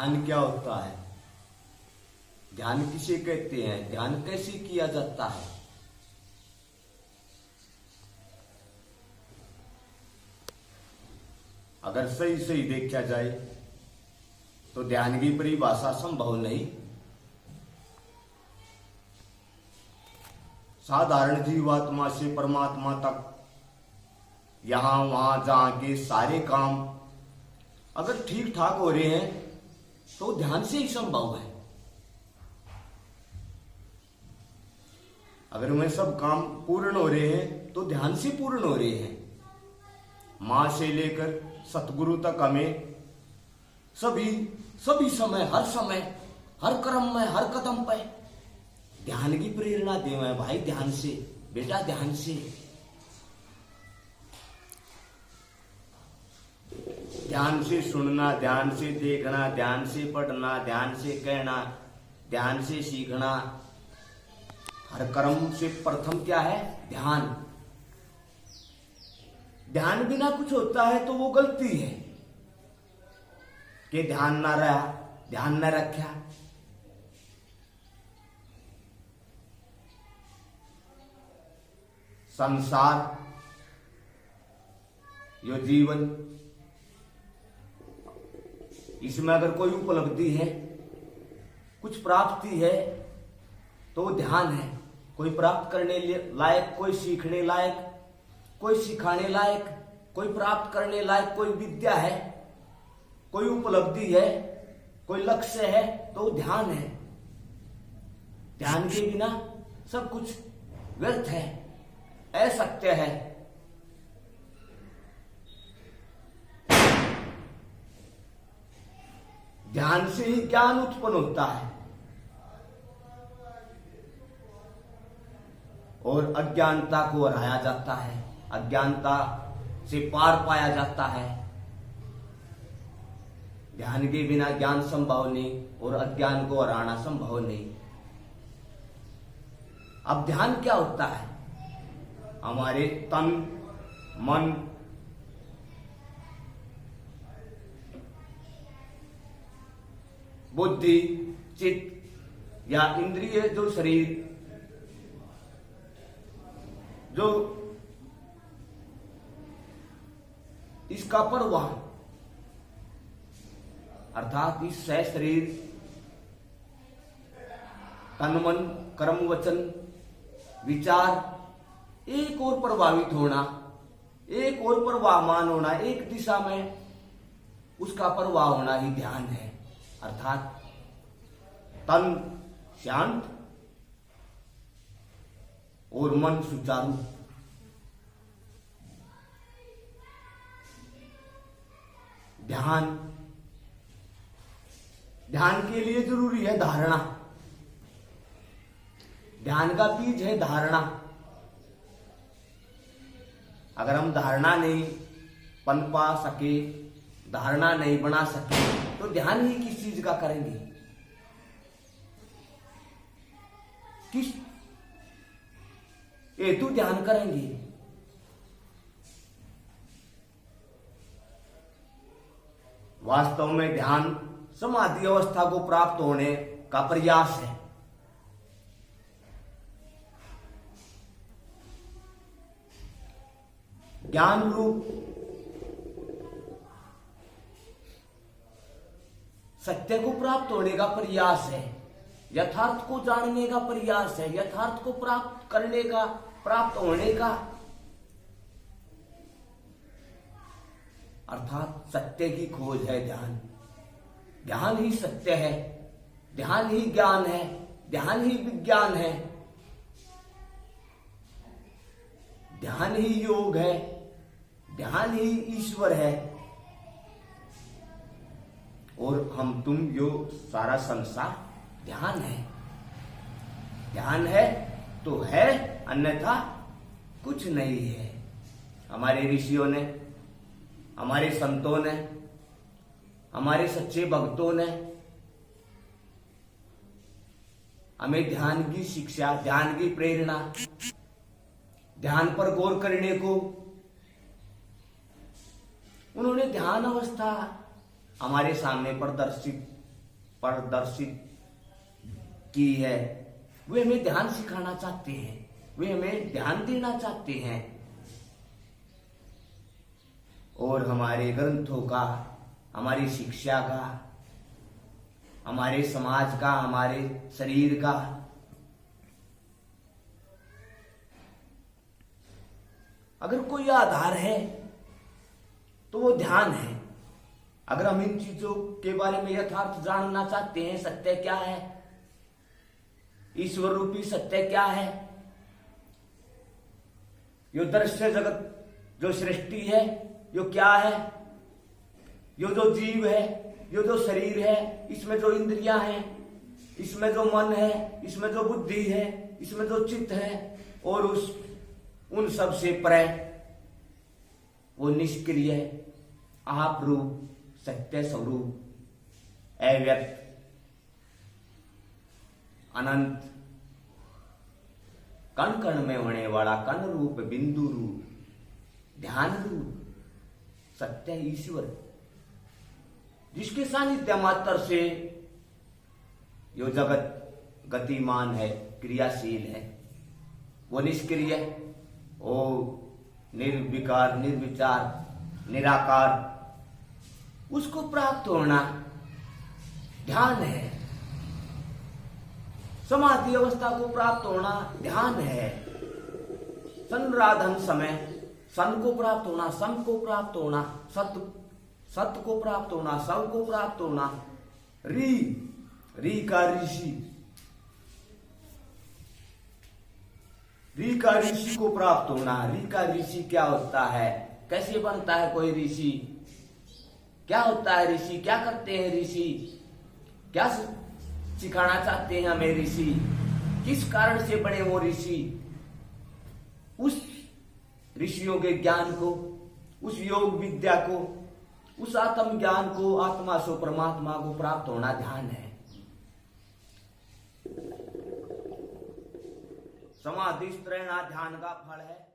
ध्यान क्या होता है, ध्यान किसे कहते हैं, ध्यान कैसे किया जाता है। अगर सही सही देखा जाए तो ध्यान की परिभाषा संभव नहीं। साधारण जीवात्मा से परमात्मा तक यहां वहां जहां के सारे काम अगर ठीक ठाक हो रहे हैं तो ध्यान से ही संभव है। अगर वह सब काम पूर्ण हो रहे हैं तो ध्यान से पूर्ण हो रहे हैं। मां से लेकर सतगुरु तक हमें सभी समय हर क्रम में हर कदम पे ध्यान की प्रेरणा देवे भाई। ध्यान से बेटा, ध्यान से, ध्यान से सुनना, ध्यान से देखना, ध्यान से पढ़ना, ध्यान से कहना, ध्यान से सीखना। हर कर्म से प्रथम क्या है, ध्यान। ध्यान बिना कुछ होता है तो वो गलती है कि ध्यान ना रहा, ध्यान न रखा। संसार यो जीवन, इसमें अगर कोई उपलब्धि है, कुछ प्राप्ति है तो ध्यान है। कोई प्राप्त करने लायक, कोई सीखने लायक, कोई सिखाने लायक, कोई प्राप्त करने लायक कोई विद्या है, कोई उपलब्धि है, कोई लक्ष्य है तो ध्यान है। ध्यान के बिना सब कुछ व्यर्थ है, असत्य है। ध्यान से ही ज्ञान उत्पन्न होता है और अज्ञानता को हराया जाता है, अज्ञानता से पार पाया जाता है। ध्यान के बिना ज्ञान संभव नहीं और अज्ञान को हराना संभव नहीं। अब ध्यान क्या होता है, हमारे तन मन बुद्धि चित्त या इंद्रिय जो शरीर जो इसका परवाह अर्थात इस शरीर तन मन कर्म वचन विचार एक और प्रभावित होना, एक और प्रवाहमान होना, एक दिशा में उसका प्रवाह होना ही ध्यान है। अर्थात तन शांत और मन सुचारू। ध्यान के लिए जरूरी है धारणा। ध्यान का बीज है धारणा। अगर हम धारणा नहीं पनपा सके, धारणा नहीं बना सके तो ध्यान ही किस चीज का करेंगे, किस हेतु ध्यान करेंगे। वास्तव में ध्यान समाधि अवस्था को प्राप्त होने का प्रयास है। ज्ञान रूप सत्य को प्राप्त होने का प्रयास है, यथार्थ को जानने का प्रयास है, यथार्थ को प्राप्त करने का, प्राप्त होने का, अर्थात सत्य की खोज है ध्यान। ध्यान ही सत्य है, ध्यान ही ज्ञान है, ध्यान ही विज्ञान है, ध्यान ही योग है, ध्यान ही ईश्वर है। और हम तुम यो सारा संसार ध्यान है। ध्यान है तो है, अन्यथा कुछ नहीं है। हमारे ऋषियों ने, हमारे संतों ने, हमारे सच्चे भक्तों ने हमें ध्यान की शिक्षा, ध्यान की प्रेरणा, ध्यान पर गौर करने को उन्होंने ध्यान अवस्था हमारे सामने प्रदर्शित प्रदर्शित की है, वे हमें ध्यान सिखाना चाहते हैं, वे हमें ध्यान देना चाहते हैं। और हमारे ग्रंथों का, हमारी शिक्षा का, हमारे समाज का, हमारे शरीर का अगर कोई आधार है तो वो ध्यान है। अगर हम इन चीजों के बारे में यथार्थ जानना चाहते हैं, सत्य क्या है, ईश्वर रूपी सत्य क्या है, यो दृश्य जगत जो सृष्टि है यो क्या है, यो जो जीव है, यो जो शरीर है, इसमें जो इंद्रियां हैं, इसमें जो मन है, इसमें जो बुद्धि है, इसमें जो चित्त है, और उन सब से परे वो निष्क्रिय आप रूप सत्य स्वरूप अव्यक्त अनंत कण कण में होने वाला कण रूप बिंदु रूप ध्यान रूप सत्य ईश्वर, जिसके सानिध्य मात्र से यो जगत गतिमान है, क्रियाशील है, वो निष्क्रिय, वो निर्विकार, निर्विचार, निराकार, उसको प्राप्त होना ध्यान है। समाधि अवस्था को प्राप्त होना ध्यान है। संराधन समय सन को प्राप्त होना, सम को प्राप्त होना, सत्य को प्राप्त होना, सव को प्राप्त होना, री का ऋषि, री का ऋषि को प्राप्त होना। री का ऋषि क्या होता है, कैसे बनता है कोई ऋषि, क्या होता है ऋषि, क्या करते हैं ऋषि, क्या सिखाना चाहते हैं हमें ऋषि, किस कारण से बने वो ऋषि, उस ऋषियों के ज्ञान को, उस योग विद्या को, उस आत्म ज्ञान को, आत्मा से परमात्मा को प्राप्त होना ध्यान है। समाधि ध्यान का फल है।